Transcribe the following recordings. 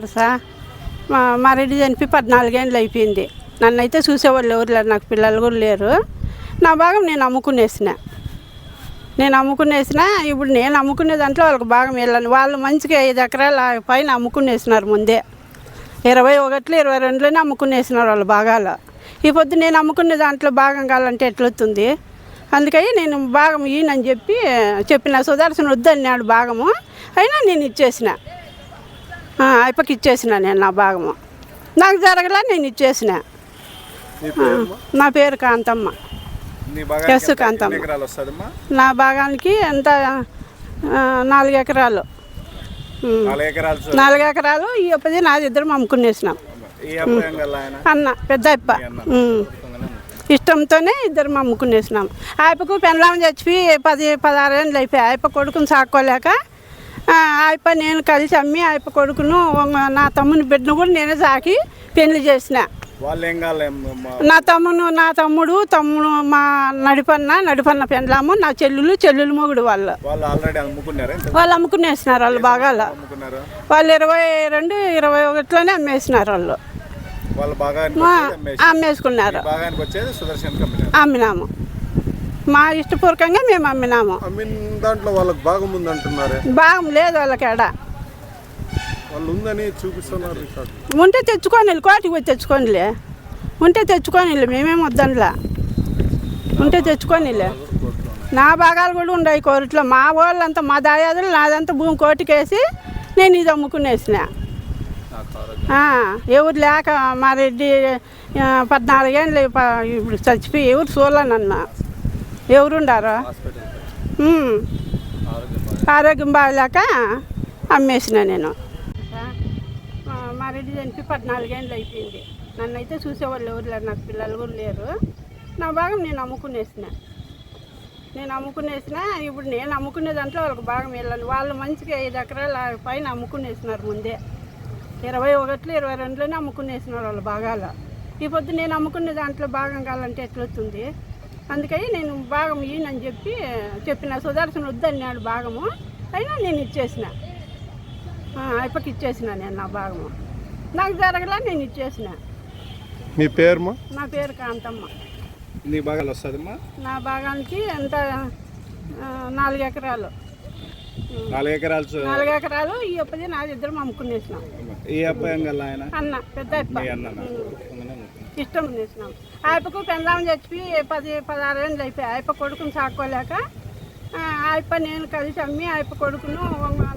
ఉన్నారు సార్. మా రెడ్డి చనిపోయి 14 ఏళ్ళు అయిపోయింది. నన్నైతే చూసేవాళ్ళు ఎవరు లేరు, నాకు పిల్లలు కూడా లేరు. నా భాగం నేను అమ్ముకునేసిన. ఇప్పుడు నేను అమ్ముకునే దాంట్లో వాళ్ళకి భాగం వెళ్ళాను. వాళ్ళు మంచిగా 5 ఎకరాల పైన అమ్ముకునేసినారు ముందే. 21, 22లోనే అమ్ముకునేసినారు వాళ్ళ భాగాలు. ఈ పొద్దు నేను అమ్ముకునే దాంట్లో భాగం కావాలంటే ఎట్లొస్తుంది? అందుకని నేను భాగం ఈయనని చెప్పిన సుదర్శన్ వద్దన్నాడు భాగము. అయినా నేను ఇచ్చేసిన, అయిపోకి ఇచ్చేసిన. నేను నా భాగము నాకు జరగలా, నేను ఇచ్చేసిన. నా పేరు కాంతమ్మ, ఎస్ కాంతమ్మ. నా భాగానికి ఎంత 4 ఎకరాలు. 4 ఎకరాలు ఈ అప్పది నాది, ఇద్దరం అమ్ముకునేసినాం. అన్న పెద్ద అప్ప ఇష్టంతోనే ఇద్దరం అమ్ముకునేసినాం. ఆయప్పకు పెండ్లాం చచ్చిపోయి 16 ఏళ్ళు అయిపోయాయి. ఆయప్ప కొడుకుని సాక్కోలేక ఆయప్ప నేను కలిసి అమ్మి ఆయప్ప కొడుకును నా తమ్ముని బిడ్డను కూడా నేనే సాకి పెళ్లి చేసిన. నా తమ్ముడు మా నడిపన్న పెండ్లాము, నా చెల్లెలు మొగుడు వాళ్ళు అమ్ముకునేసినారు. వాళ్ళు బాగాల వాళ్ళు 22, 21లోనే అమ్మేసినారు. వాళ్ళు అమ్మేసుకున్నారు. అమ్మినాము, మా ఇష్టపూర్వకంగా మేము అమ్మినాము. దాంట్లో వాళ్ళకి భాగం ఉందంటున్నారు. భాగం లేదు వాళ్ళకి. ఎడ వాళ్ళు ఉందని చూపిస్తున్నారు. ఉంటే తెచ్చుకోని, కోటికి పోయి తెచ్చుకోనిలే. ఉంటే తెచ్చుకోనిలే, మేమేం వద్దనిలే. ఉంటే తెచ్చుకోనిలే. నా భాగాలు కూడా ఉన్నాయి కోరిట్లో. మా వాళ్ళంతా, మా దాయాదులు నాదంతా భూమి కోటికేసి నేను ఇది అమ్ముకునేసిన. ఎవరు లేక మా రెడ్డి 14 ఏళ్ళు ఇప్పుడు చచ్చిపోయి ఎవరు చూడలేనన్న. ఎవరుండారు? ఆరోగ్యం బాగలేక అమ్మేసిన నేను. మా రెడ్డి చనిపోయి 14 ఏళ్ళు అయిపోయింది. నన్నైతే చూసేవాళ్ళు ఎవరు లేరు, నాకు పిల్లలు కూడా లేరు. నా భాగం నేను అమ్ముకునేసిన. ఇప్పుడు నేను అమ్ముకునే దాంట్లో వాళ్ళకి భాగం వెళ్ళాను. వాళ్ళు మంచిగా 5 ఎకరాల పైన అమ్ముకునేసినారు ముందే. 21, 22లోనే అమ్ముకునేసినారు వాళ్ళ భాగాలు. ఈ పొద్దు నేను అమ్ముకునే దాంట్లో భాగం కావాలంటే ఎట్లొస్తుంది? అందుకని నేను భాగం ఈయనని చెప్పిన సుదర్శన్ వద్దన్నాడు భాగము. అయినా నేను ఇచ్చేసిన, అయిపోకి ఇచ్చేసిన. నేను నా భాగము నాకు జరగలా, నేను ఇచ్చేసిన. మీ పేరు? నా పేరు కాంతమ్మ. నీ భాగాలు వస్తుందమ్మా? నా భాగానికి ఎంత 4 ఎకరాలు. 4 ఎకరాలు ఈ అప్పది నాది, ఇద్దరం అమ్ముకునేసినాం. అన్న పెద్ద అప్ప ఇష్టం చేసినాం. ఆయప్పకు పెండ్లాం చచ్చిపోయి 16 ఏళ్ళు అయిపోయాయి. ఆయప్ప కొడుకుని సాక్కోలేక ఆయప్ప నేను కలిసి అమ్మి ఆయప్ప కొడుకును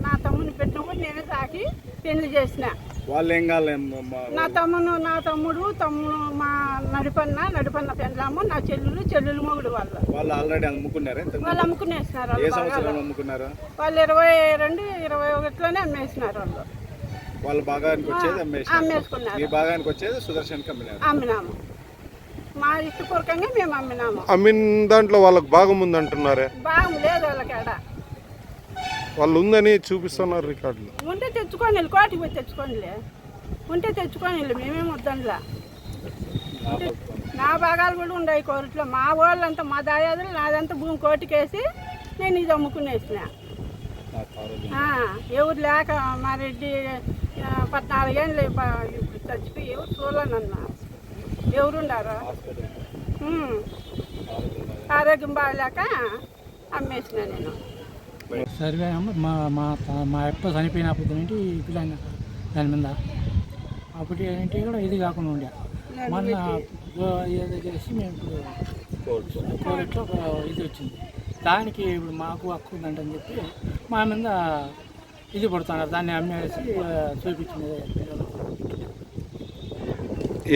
నా తమ్ముని బిడ్డను కూడా నేనే సాకి పెళ్లి చేసిన. నా తమ్ముడు మా నడిపన్న పెండ్లాము, నా చెల్లెలు మొగుడు వాళ్ళు అమ్ముకునేసినారు. వాళ్ళు 22, 21లోనే అమ్మేసినారు. వాళ్ళ భాగానికి వచ్చేది అమ్మేసుకున్నారు. మీ భాగానికి వచ్చేది సుదర్శన్ అమ్మినాము, మా ఇష్టపూర్వకంగా మేము అమ్మినాము. అమ్మిన దాంట్లో వాళ్ళకి భాగం ఉందంటున్నారే? భాగం లేదు వాళ్ళకి. ఎడ వాళ్ళు ఉందని చూపిస్తున్నారు రికార్డులు. ఉంటే తెచ్చుకోని, కోటికి పోయి తెచ్చుకోనిలే. ఉంటే తెచ్చుకోనిలే, మేమేం వద్దనిలే. నా భాగాలు కూడా ఉన్నాయి కోరిట్లో. మా వాళ్ళంతా, మా దాయాదులు నాదంతా భూమి కోటికేసి నేను ఇది అమ్ముకునేసిన. ఎవరు లేక మా రెడ్డి 14 ఏళ్ళు ఇప్పుడు చచ్చిపోయి ఎవరు చూడలేనన్న. ఎవరుండారు? ఆరోగ్యం బాగలేక అమ్మేసిన నేను. సర్వే మా అప్ప చనిపోయినప్పుడు ఏంటి పిల్లలు దాని మీద అప్పుడు ఏంటి కూడా ఇది కాకుండా ఉండే. మొన్న ఏదో చేసి మేము ఇప్పుడు కోరిట్లో ఇది వచ్చింది. దానికి ఇప్పుడు మాకు హక్కు ఉందంటని చెప్పి మా మీద ఇది పడుతున్నారు. దాన్ని అమ్మేసి చూపించింది.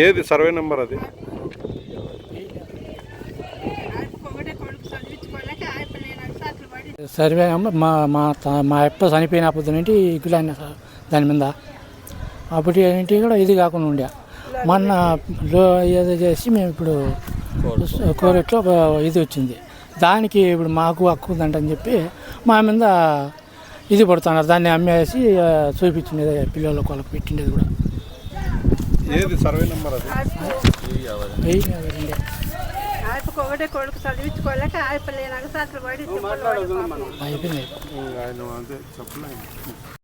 ఏది సర్వే నెంబర్? అది సర్వే నెంబర్ మా అప్ప చనిపోయినప్పుడు ఏంటి ఇగులైన దాని మీద అప్పుడు ఏంటి కూడా ఇది కాకుండా ఉండే. మొన్న ఏదో చేసి మేము ఇప్పుడు కోరిట్లో ఇది వచ్చింది. దానికి ఇప్పుడు మాకు హక్కు ఉందంటని చెప్పి మా మీద ఇది పడుతున్నారు. దాన్ని అమ్మేసి చూపించింది. పిల్లలకు వాళ్ళకి పెట్టిండేది కూడా. ఏది సర్వే నెంబర్? అది ఒకటే కొడుకు చదివించుకోలేక అయిపోలేనాక సాట్లు పడి అయిపోయింది. చెప్పలేదు.